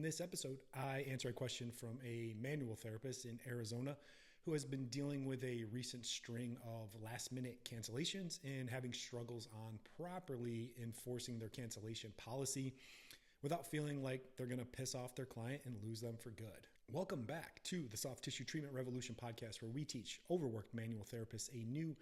this episode, I answer a question from a manual therapist in Arizona who has been dealing with a recent string of last-minute cancellations and having struggles on properly enforcing their cancellation policy without feeling like they're going to piss off their client and lose them for good. Welcome back to the Soft Tissue Treatment Revolution podcast, where we teach overworked manual therapists a new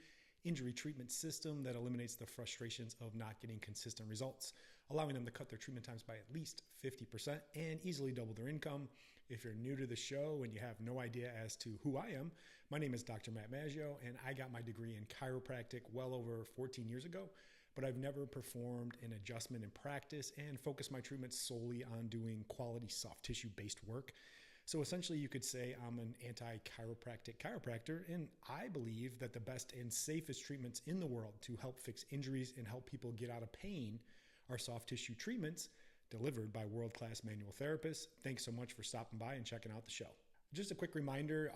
injury treatment system that eliminates the frustrations of not getting consistent results, allowing them to cut their treatment times by at least 50% and easily double their income. If you're new to the show and you have no idea as to who I am, my name is Dr. Matt Maggio, and I got my degree in chiropractic well over 14 years ago, but I've never performed an adjustment in practice and focused my treatments solely on doing quality soft tissue-based work. So essentially, you could say I'm an anti-chiropractic chiropractor, and I believe that the best and safest treatments in the world to help fix injuries and help people get out of pain are soft tissue treatments delivered by world-class manual therapists. Thanks so much for stopping by and checking out the show. Just a quick reminder,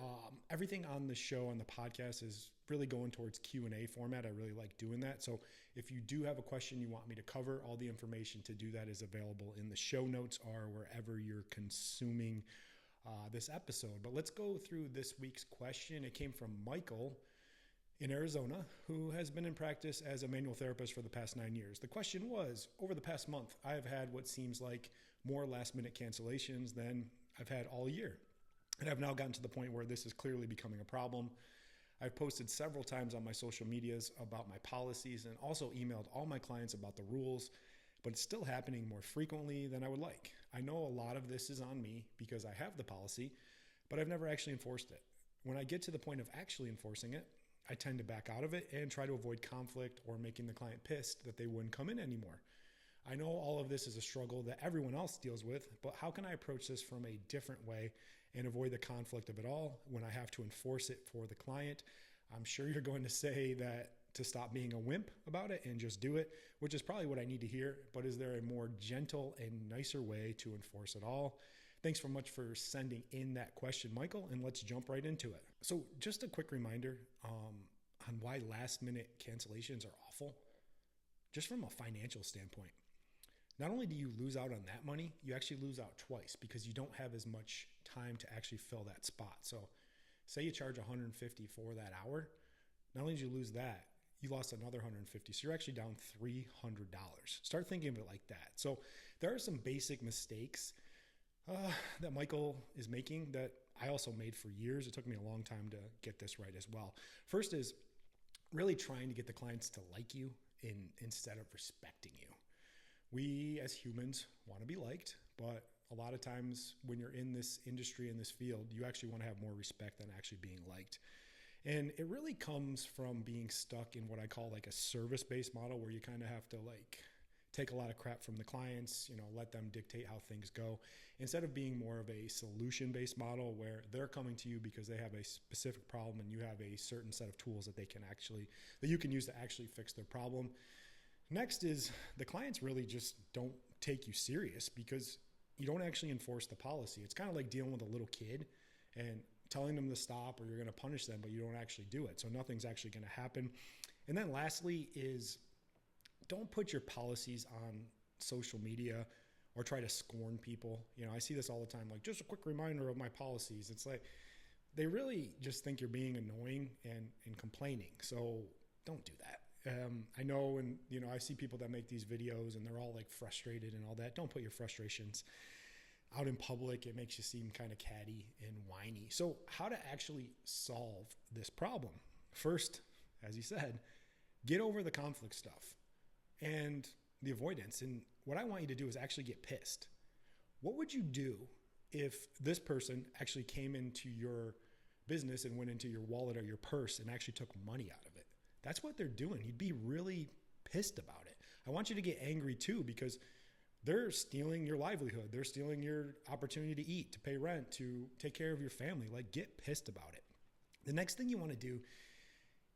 everything on the show, on the podcast, is really going towards Q&A format. I really like doing that. So if you do have a question you want me to cover, all the information to do that is available in the show notes or wherever you're consuming this episode. But let's go through this week's question. It came from Michael in Arizona, who has been in practice as a manual therapist for the past 9 years. The question was, over the past month, I have had what seems like more last-minute cancellations than I've had all year. And I've now gotten to the point where this is clearly becoming a problem. I've posted several times on my social medias about my policies and also emailed all my clients about the rules, but it's still happening more frequently than I would like. I know a lot of this is on me because I have the policy, but I've never actually enforced it. When I get to the point of actually enforcing it, I tend to back out of it and try to avoid conflict or making the client pissed that they wouldn't come in anymore. I know all of this is a struggle that everyone else deals with, but how can I approach this from a different way and avoid the conflict of it all when I have to enforce it for the client? I'm sure you're going to say that to stop being a wimp about it and just do it, which is probably what I need to hear. But is there a more gentle and nicer way to enforce it all? Thanks so much for sending in that question, Michael, and let's jump right into it. So just a quick reminder on why last-minute cancellations are awful, just from a financial standpoint. Not only do you lose out on that money, you actually lose out twice because you don't have as much time to actually fill that spot. So say you charge $150 for that hour. Not only did you lose that, you lost another $150. So you're actually down $300. Start thinking of it like that. So there are some basic mistakes that Michael is making that I also made for years. It took me a long time to get this right as well. First is really trying to get the clients to like you instead of respecting you. We as humans want to be liked, but a lot of times when you're in this industry, in this field, you actually want to have more respect than actually being liked. And it really comes from being stuck in what I call like a service-based model, where you kind of have to like take a lot of crap from the clients, let them dictate how things go, instead of being more of a solution-based model where they're coming to you because they have a specific problem and you have a certain set of tools that you can use to actually fix their problem. Next is the clients really just don't take you serious because you don't actually enforce the policy. It's kind of like dealing with a little kid and telling them to stop or you're going to punish them, but you don't actually do it. So nothing's actually going to happen. And then lastly is don't put your policies on social media or try to scorn people. I see this all the time, like just a quick reminder of my policies. It's like they really just think you're being annoying and complaining. So don't do that. I know, and I see people that make these videos and they're all like frustrated and all that. Don't put your frustrations out in public. It makes you seem kind of catty and whiny. So how to actually solve this problem? First, as you said, get over the conflict stuff and the avoidance. And what I want you to do is actually get pissed. What would you do if this person actually came into your business and went into your wallet or your purse and actually took money out of it? That's what they're doing. You'd be really pissed about it. I want you to get angry too, because they're stealing your livelihood. They're stealing your opportunity to eat, to pay rent, to take care of your family. Like, get pissed about it. The next thing you want to do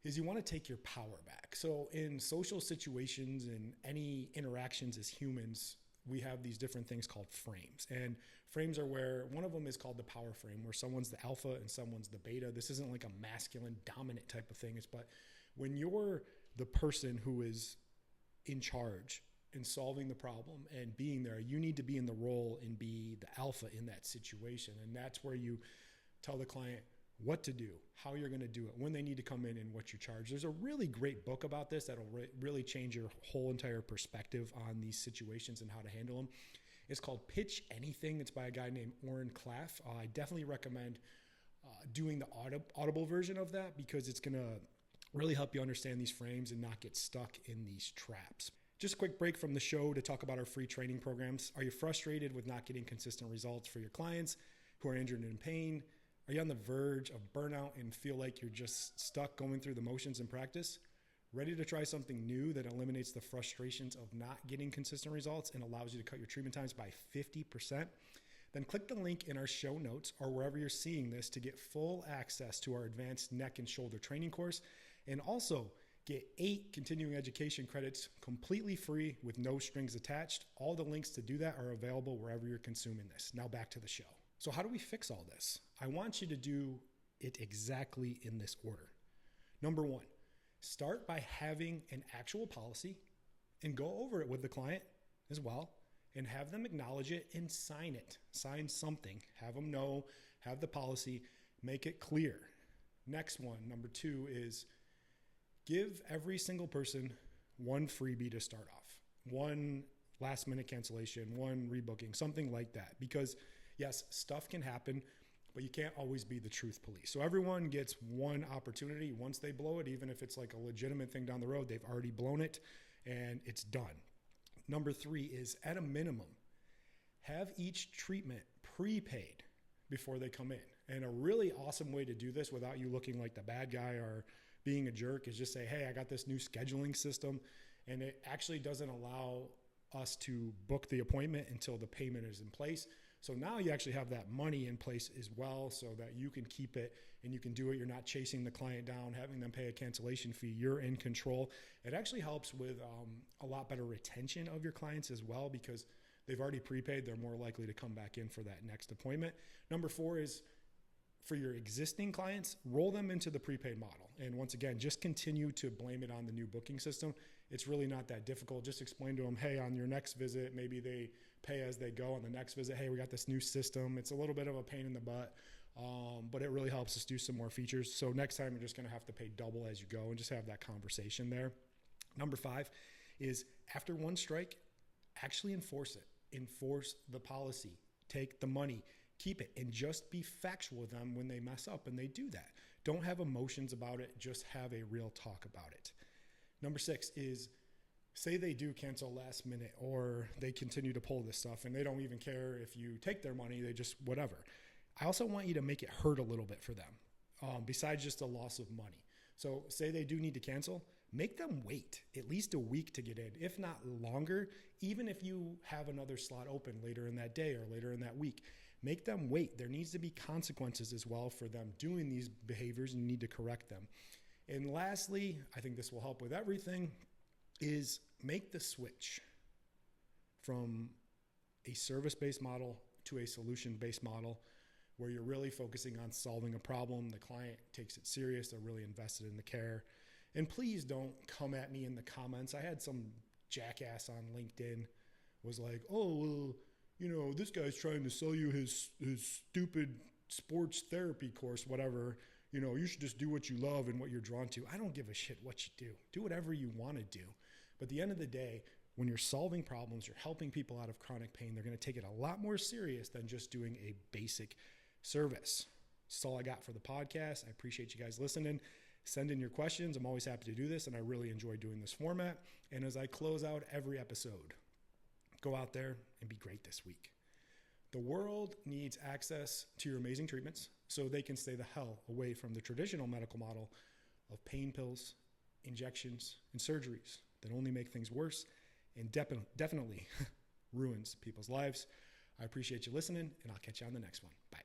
is you want to take your power back. So in social situations and any interactions as humans, we have these different things called frames. And frames are where one of them is called the power frame, where someone's the alpha and someone's the beta. This isn't like a masculine dominant type of thing. But when you're the person who is in charge in solving the problem and being there. You need to be in the role and be the alpha in that situation. And that's where you tell the client what to do, how you're going to do it, when they need to come in, and what you charge. There's a really great book about this that'll really change your whole entire perspective on these situations and how to handle them. It's called Pitch Anything. It's by a guy named Oren Klaff. I definitely recommend doing the audible version of that, because it's going to really help you understand these frames and not get stuck in these traps. Just a quick break from the show to talk about our free training programs. Are you frustrated with not getting consistent results for your clients who are injured and in pain? Are you on the verge of burnout and feel like you're just stuck going through the motions in practice? Ready to try something new that eliminates the frustrations of not getting consistent results and allows you to cut your treatment times by 50%? Then click the link in our show notes or wherever you're seeing this to get full access to our advanced neck and shoulder training course, and also get 8 continuing education credits completely free with no strings attached. All the links to do that are available wherever you're consuming this. Now back to the show. So how do we fix all this? I want you to do it exactly in this order. Number 1, start by having an actual policy and go over it with the client as well, and have them acknowledge it and sign it. Sign something. Have them know, have the policy, make it clear. Next one, number 2, is give every single person one freebie to start off. One last minute cancellation, one rebooking, something like that. Because yes, stuff can happen, but you can't always be the truth police. So everyone gets one opportunity. Once they blow it, even if it's like a legitimate thing down the road, they've already blown it and it's done. Number 3 is, at a minimum, have each treatment prepaid before they come in. And a really awesome way to do this without you looking like the bad guy or being a jerk is just say, hey, I got this new scheduling system, and it actually doesn't allow us to book the appointment until the payment is in place. So now you actually have that money in place as well, so that you can keep it and you can do it. You're not chasing the client down, having them pay a cancellation fee. You're in control. It actually helps with a lot better retention of your clients as well, because they've already prepaid. They're more likely to come back in for that next appointment. Number 4 is, for your existing clients, roll them into the prepaid model. And once again, just continue to blame it on the new booking system. It's really not that difficult. Just explain to them, hey, on your next visit, maybe they pay as they go. On the next visit, hey, we got this new system. It's a little bit of a pain in the butt, but it really helps us do some more features. So next time, you're just going to have to pay double as you go, and just have that conversation there. Number 5 is, after one strike, actually enforce it. Enforce the policy. Take the money. Keep it, and just be factual with them when they mess up and they do that. Don't have emotions about it. Just have a real talk about it. Number 6 is, say they do cancel last minute, or they continue to pull this stuff and they don't even care if you take their money. They just whatever. I also want you to make it hurt a little bit for them, besides just the loss of money. So say they do need to cancel, make them wait at least a week to get in, if not longer, even if you have another slot open later in that day or later in that week. Make them wait. There needs to be consequences as well for them doing these behaviors, and you need to correct them. And lastly, I think this will help with everything, is make the switch from a service-based model to a solution-based model, where you're really focusing on solving a problem. The client takes it serious. They're really invested in the care. And please don't come at me in the comments. I had some jackass on LinkedIn was like, oh, well, you know, this guy's trying to sell you his stupid sports therapy course, whatever. You know, you should just do what you love and what you're drawn to. I don't give a shit what you do. Do whatever you want to do. But at the end of the day, when you're solving problems, you're helping people out of chronic pain, they're going to take it a lot more serious than just doing a basic service. That's all I got for the podcast. I appreciate you guys listening. Send in your questions. I'm always happy to do this, and I really enjoy doing this format. And as I close out every episode, go out there and be great this week. The world needs access to your amazing treatments so they can stay the hell away from the traditional medical model of pain pills, injections, and surgeries that only make things worse and definitely ruins people's lives. I appreciate you listening, and I'll catch you on the next one. Bye.